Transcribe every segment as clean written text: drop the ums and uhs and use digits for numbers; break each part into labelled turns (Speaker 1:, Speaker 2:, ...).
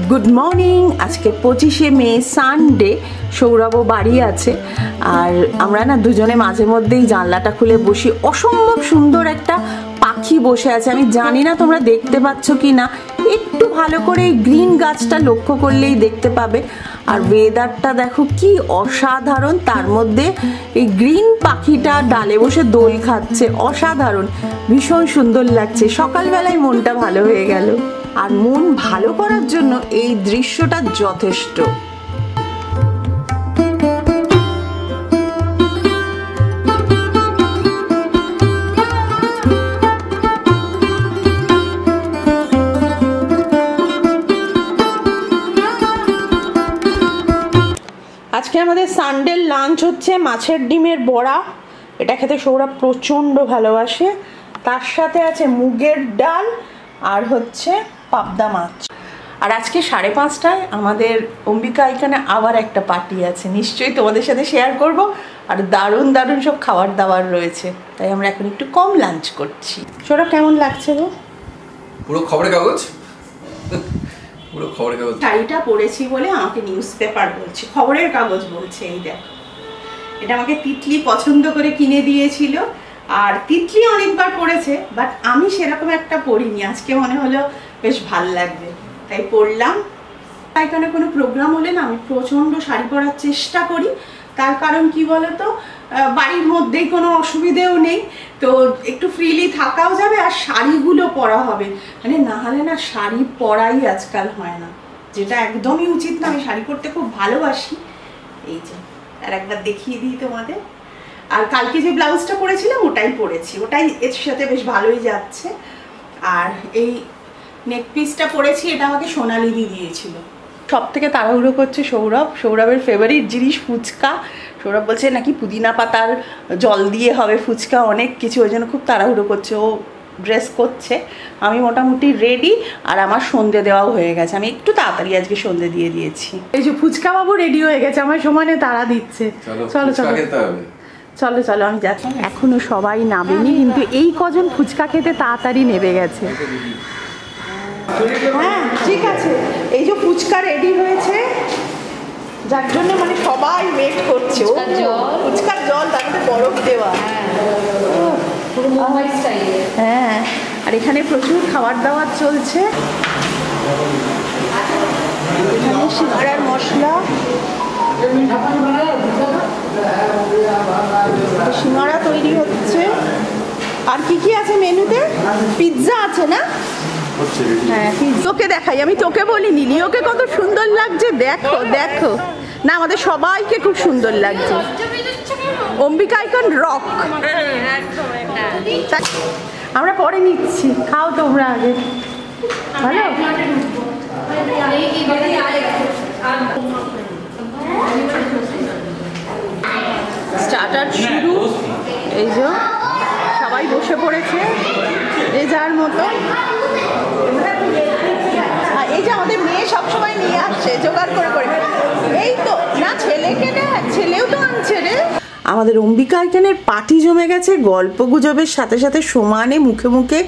Speaker 1: Good morning. আজকে 25শে মে Sunday. সৌরভও বাড়ি আছে আর আমরা না দুজনে মাঝে মধ্যেই জানলাটা খুলে বসি। অসম্ভব সুন্দর একটা পাখি বসে আছে, আমি জানি না তোমরা দেখতে পাচ্ছ কি না, একটু ভালো করে এই গ্রিন গাছটা লক্ষ্য করলেই দেখতে পাবে। আর ওয়েদারটা দেখো কি অসাধারণ, তার মধ্যে এই গ্রিন পাখিটা ডালে বসে দোল খাচ্ছে, অসাধারণ, ভীষণ সুন্দর লাগছে। সকালবেলায় মনটা ভালো হয়ে গেল। আর মন ভালো করার জন্য এই দৃশ্যটা যথেষ্ট। আজকে আমাদের সানডে লাঞ্চ হচ্ছে মাছের ডিমের বড়া। এটা খেতে সৌরভ প্রচণ্ড ভালোবাসে। তার সাথে আছে মুগের ডাল আর হচ্ছে পাবদা মাছ। আর আজকে 5:30টায় আমাদের অম্বিকা এখানে আবার একটা পার্টি আছে, নিশ্চয়ই তোমাদের সাথে শেয়ার করব। আর দারুণ দারুণ সব খাবার দাবার রয়েছে, তাই আমরা এখন একটু কম লাঞ্চ করছি। সৌরভ কেমন লাগছে গো?
Speaker 2: পুরো খবরের কাগজ, পুরো খবরের কাগজ।
Speaker 1: শাড়িটা পরেছি বলে আমাকে নিউজ পেপার বলছে, খবরের কাগজ বলছে। এই দেখো, এটা আমাকে তিতলি পছন্দ করে কিনে দিয়েছিল। আর তিতলি অনেকবার পরেছে, বাট আমি সেরকম একটা পরিনি। আজকে মনে হলো বেশ ভাল লাগবে, তাই পরলাম। এখানে কোনো প্রোগ্রাম হলে না আমি প্রচণ্ড শাড়ি পরার চেষ্টা করি। তার কারণ কি বলতো, বাড়ির মধ্যেই কোনো অসুবিধেও নেই, তো একটু ফ্রিলি থাকাও যাবে আর শাড়িগুলো পরা হবে। মানে না হলে না শাড়ি পরাই আজকাল হয় না, যেটা একদমই উচিত না। আমি শাড়ি পরতে খুব ভালোবাসি। এই যে আর একবার দেখিয়ে দিই তোমাদের। আর কালকে যে ব্লাউজটা পরেছিলাম ওটাই পরেছি, ওটাই এর সাথে বেশ ভালোই যাচ্ছে। আর এই নেক পিসটা পরেছি, এটা আমাকে সোনালি দিয়েছিল। সব থেকে তাড়াহুড়ো করছে সৌরভ। সৌরভের ফেভারিট জিনিস ফুচকা। সৌরভ বলছে নাকি পুদিনা পাতার জল দিয়ে হবে ফুচকা, অনেক কিছু, ওই জন্য খুব তাড়াহুড়ো করছে। ও ড্রেস করছে, আমি মোটামুটি রেডি। আর আমার সন্ধে দেওয়াও হয়ে গেছে, আমি একটু তাড়াতাড়ি আজকে সন্ধে দিয়ে দিয়েছি। এই যে ফুচকা বাবু রেডি হয়ে গেছে, আমার সমানে তাড়া দিচ্ছে। চলো চলো চলো চলো, আমি যাচ্ছি। এখনো সবাই নামেনি, কিন্তু এই কজন ফুচকা খেতে তাড়াতাড়ি নেমে গেছে। হ্যাঁ ঠিক আছে, এই যে ফুচকা রেডি হয়েছে, যার জন্য মানে সবাই ওয়েট করছে। ফুচকার জল, তার মধ্যে বরফ দেওয়া। হ্যাঁ, আর এখানে প্রচুর খাবার দাবার চলছে। এখানে সিঙ্গাড়ার মশলা, সিঙ্গাড়া তৈরি হচ্ছে। আর কি কি আছে মেনুতে? পিৎজা আছে না? হ্যাঁ, তোকে দেখাই, আমি তোকে বলিনি, লিওকে কত সুন্দর লাগছে, দেখো দেখো না, আমাদের সবাইকে খুব সুন্দর লাগছে। Ambika icon rock. আমরা পরে নিচ্ছি, খাও তোমরা আগে। ভালো স্টার্টার শুরু। এই যে সবাই বসে পড়েছে যে যার মতো। এই যে আমাদের মেয়ে সবসময় নিয়ে আসছে জোগাড় করে করে। এই তো না, ছেলেকে না, ছেলেও তো আনছে রে। আমাদের অম্বিকা এখানের পার্টি জমে গেছে, গল্প গুজবের সাথে সাথে সমানে মুখে মুখে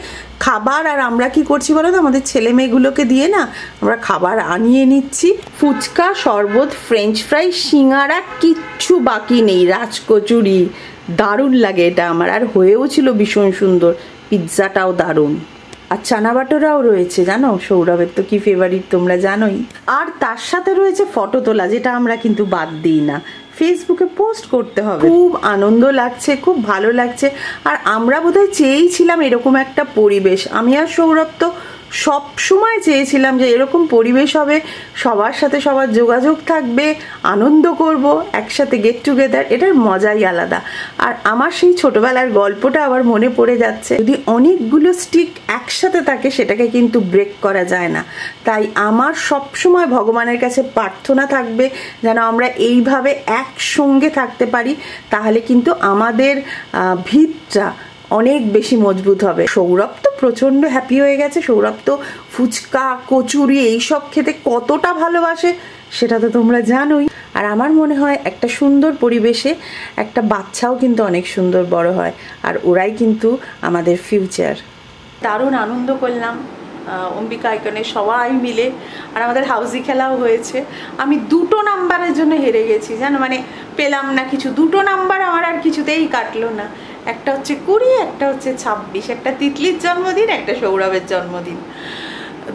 Speaker 1: খাবার। আর আমরা কি করছি বলো তো, আমাদের ছেলে মেয়েগুলোকে দিয়ে না আমরা খাবার আনিয়ে নিচ্ছি। ফুচকা, শরবত, ফ্রেঞ্চ ফ্রাই, সিঙ্গাড়া, কিচ্ছু বাকি নেই। রাজকচুরি, দারুণ লাগে এটা আমার। আর হয়েও ছিল ভীষণ সুন্দর, পিৎজাটাও দারুণ। আর চানা বাটোরাও রয়েছে, জানো সৌরভের তো কি ফেভারিট তোমরা জানোই। আর তার সাথে রয়েছে ফটো তোলা, যেটা আমরা কিন্তু বাদ দিই না, ফেসবুকে পোস্ট করতে হবে। খুব আনন্দ লাগছে, খুব ভালো লাগছে। আর আমরা বোধহয় চেয়েছিলাম এরকম একটা পরিবেশ। আমি আর সৌরভ তো সব সময় চেয়েছিলাম যে এরকম পরিবেশ হবে, সবার সাথে সবার যোগাযোগ থাকবে, আনন্দ করব, একসাথে গেট টুগেদার, এটার মজাই আলাদা। আর আমার সেই ছোটবেলার গল্পটা আবার মনে পড়ে যাচ্ছে। যদি অনেকগুলো স্টিক একসাথে থাকে সেটাকে কিন্তু ব্রেক করা যায় না। তাই আমার সব সময় ভগবানের কাছে প্রার্থনা থাকবে যেন আমরা এইভাবে একসঙ্গে থাকতে পারি, তাহলে কিন্তু আমাদের ভিতটা অনেক বেশি মজবুত হবে। সৌরভ তো প্রচণ্ড হ্যাপি হয়ে গেছে। সৌরভ তো ফুচকা, কচুরি এইসব খেতে কতটা ভালোবাসে সেটা তো তোমরা জানোই। আর আমার মনে হয় একটা সুন্দর পরিবেশে একটা বাচ্চাও কিন্তু অনেক সুন্দর বড় হয়, আর ওরাই কিন্তু আমাদের ফিউচার। দারুণ আনন্দ করলাম। অম্বিকা আইকনে সবাই মিলে। আর আমাদের হাউজি খেলাও হয়েছে। আমি 2টো নাম্বারের জন্য হেরে গেছি জানো, মানে পেলাম না কিছু। 2টো নাম্বার আমার আর কিছুতেই কাটলো না। একটা হচ্ছে 20, একটা হচ্ছে 26, একটা তিতলির জন্মদিন, একটা সৌরভের জন্মদিন,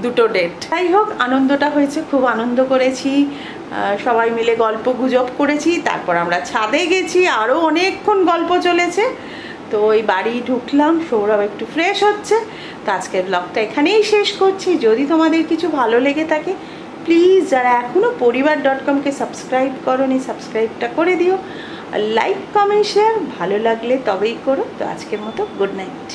Speaker 1: 2টো ডেট। যাই হোক, আনন্দটা হয়েছে, খুব আনন্দ করেছি, সবাই মিলে গল্প গুজব করেছি। তারপর আমরা ছাদে গেছি, আরও অনেকক্ষণ গল্প চলেছে। তো ওই বাড়ি ঢুকলাম, সৌরভ একটু ফ্রেশ হচ্ছে। তো আজকের ব্লগটা এখানেই শেষ করছি। যদি তোমাদের কিছু ভালো লেগে থাকে, প্লিজ যারা এখনও পরিবার.com-কে সাবস্ক্রাইব করোনি, সাবস্ক্রাইবটা করে দিও। আর লাইক, কমেন্ট, শেয়ার ভালো লাগলে তবেই করো। তো আজকের মতো গুড নাইট।